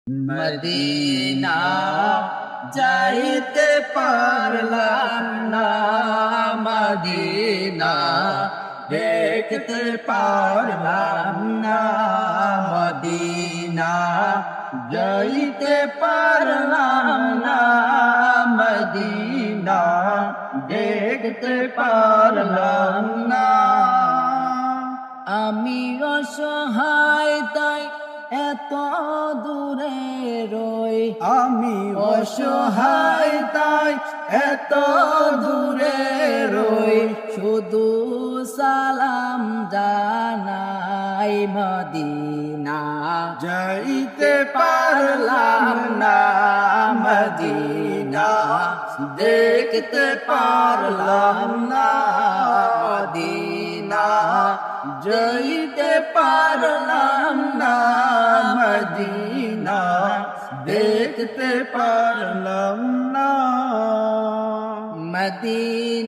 Medina যাইতে পারলাম না, মদিনা দেখতে পারলাম না, মদিনা যাইতে পারলাম না, মদিনা দেখতে পারলাম না। আমি অসহায় তাই এত দূরে রই, আমি অসহায় তাই এত দূরে রই, শুধু সালাম জানাই মদিনা যাইতে পারলাম না, মদিনা দেখতে পারলাম না, মদিনা যাইতে পারলাম না, মদিনা দেখতে পারলাম না, মদিনা।